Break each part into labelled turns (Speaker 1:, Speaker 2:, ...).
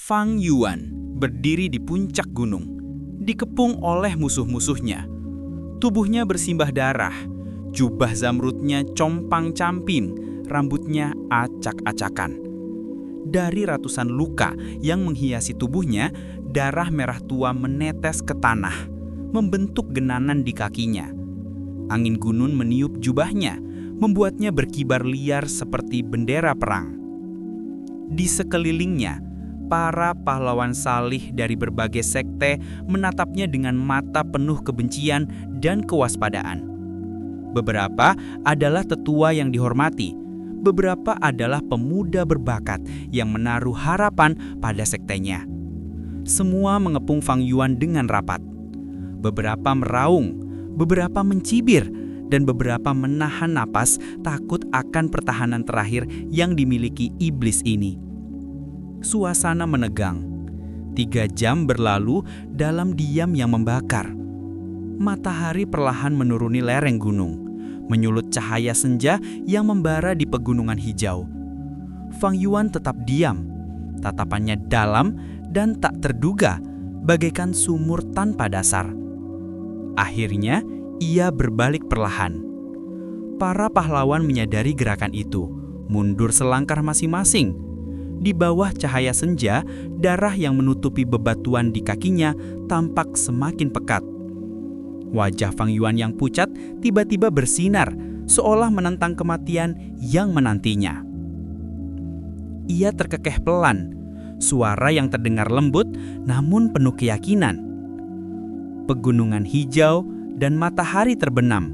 Speaker 1: Fang Yuan berdiri di puncak gunung, dikepung oleh musuh-musuhnya. Tubuhnya bersimbah darah, jubah zamrudnya compang-camping, rambutnya acak-acakan. Dari ratusan luka yang menghiasi tubuhnya, darah merah tua menetes ke tanah, membentuk genanan di kakinya. Angin gunung meniup jubahnya, membuatnya berkibar liar seperti bendera perang. Di sekelilingnya, para pahlawan salih dari berbagai sekte menatapnya dengan mata penuh kebencian dan kewaspadaan. Beberapa adalah tetua yang dihormati, beberapa adalah pemuda berbakat yang menaruh harapan pada sektenya. Semua mengepung Fang Yuan dengan rapat. Beberapa meraung, beberapa mencibir, dan beberapa menahan napas takut akan pertahanan terakhir yang dimiliki iblis ini. Suasana menegang. 3 jam berlalu dalam diam yang membakar. Matahari perlahan menuruni lereng gunung, menyulut cahaya senja yang membara di pegunungan hijau. Fang Yuan tetap diam, tatapannya dalam dan tak terduga, bagaikan sumur tanpa dasar. Akhirnya, ia berbalik perlahan. Para pahlawan menyadari gerakan itu, mundur selangkah masing-masing. Di bawah cahaya senja, darah yang menutupi bebatuan di kakinya tampak semakin pekat. Wajah Fang Yuan yang pucat tiba-tiba bersinar, seolah menentang kematian yang menantinya. Ia terkekeh pelan, suara yang terdengar lembut namun penuh keyakinan. Pegunungan hijau dan matahari terbenam,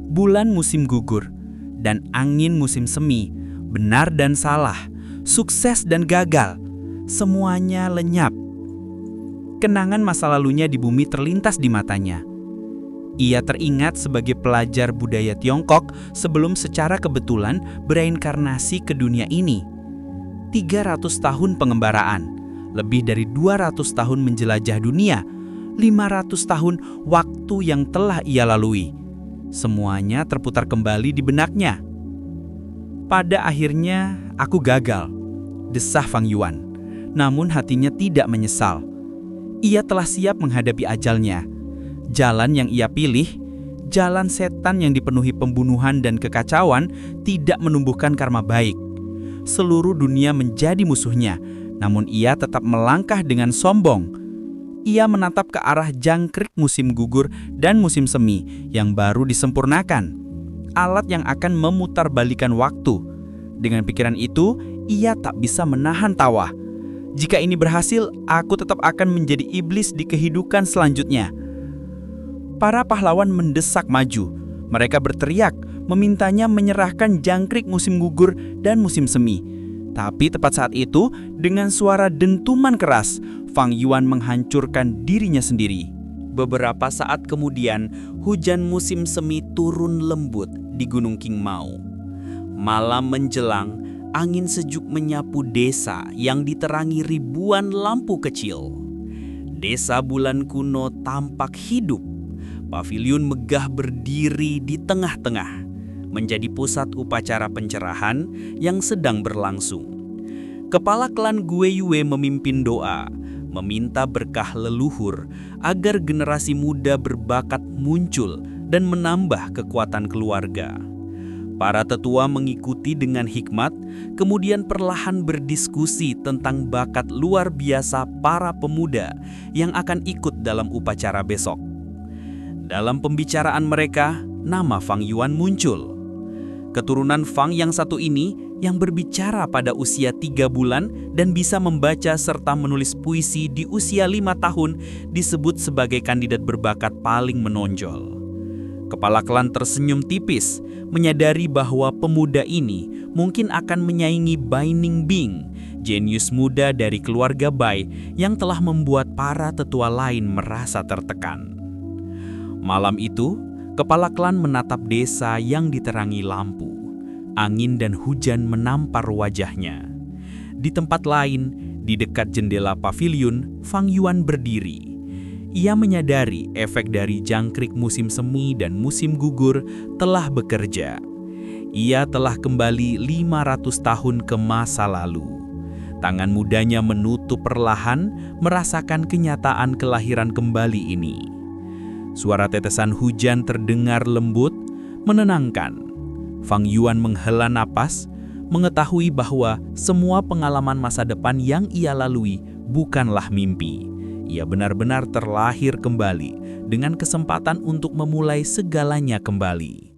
Speaker 1: bulan musim gugur, dan angin musim semi, benar dan salah, sukses dan gagal, semuanya lenyap. Kenangan masa lalunya di bumi terlintas di matanya. Ia teringat sebagai pelajar budaya Tiongkok sebelum secara kebetulan bereinkarnasi ke dunia ini. 300 tahun pengembaraan, lebih dari 200 tahun menjelajah dunia, 500 tahun waktu yang telah ia lalui. Semuanya terputar kembali di benaknya. Pada akhirnya, aku gagal, desah Fang Yuan. Namun hatinya tidak menyesal. Ia telah siap menghadapi ajalnya. Jalan yang ia pilih, jalan setan yang dipenuhi pembunuhan dan kekacauan, tidak menumbuhkan karma baik. Seluruh dunia menjadi musuhnya, namun ia tetap melangkah dengan sombong. Ia menatap ke arah jangkrik musim gugur dan musim semi yang baru disempurnakan, alat yang akan memutarbalikan waktu. Dengan pikiran itu, ia tak bisa menahan tawa. Jika ini berhasil, aku tetap akan menjadi iblis di kehidupan selanjutnya. Para pahlawan mendesak maju. Mereka berteriak, memintanya menyerahkan jangkrik musim gugur dan musim semi. Tapi tepat saat itu, dengan suara dentuman keras, Fang Yuan menghancurkan dirinya sendiri. Beberapa saat kemudian, hujan musim semi turun lembut di Gunung Qingmao. Malam menjelang, angin sejuk menyapu desa yang diterangi ribuan lampu kecil. Desa bulan kuno tampak hidup. Paviliun megah berdiri di tengah-tengah, menjadi pusat upacara pencerahan yang sedang berlangsung. Kepala klan Gue Yue memimpin doa, meminta berkah leluhur agar generasi muda berbakat muncul dan menambah kekuatan keluarga. Para tetua mengikuti dengan hikmat, kemudian perlahan berdiskusi tentang bakat luar biasa para pemuda yang akan ikut dalam upacara besok. Dalam pembicaraan mereka, nama Fang Yuan muncul. Keturunan Fang yang satu ini yang berbicara pada usia 3 bulan dan bisa membaca serta menulis puisi di usia 5 tahun disebut sebagai kandidat berbakat paling menonjol. Kepala klan tersenyum tipis, menyadari bahwa pemuda ini mungkin akan menyaingi Bai Ningbing, jenius muda dari keluarga Bai yang telah membuat para tetua lain merasa tertekan. Malam itu, kepala klan menatap desa yang diterangi lampu. Angin dan hujan menampar wajahnya. Di tempat lain, di dekat jendela paviliun, Fang Yuan berdiri. Ia menyadari efek dari jangkrik musim semi dan musim gugur telah bekerja. Ia telah kembali 500 tahun ke masa lalu. Tangan mudanya menutup perlahan, merasakan kenyataan kelahiran kembali ini. Suara tetesan hujan terdengar lembut, menenangkan. Fang Yuan menghela napas, mengetahui bahwa semua pengalaman masa depan yang ia lalui bukanlah mimpi. Ia benar-benar terlahir kembali dengan kesempatan untuk memulai segalanya kembali.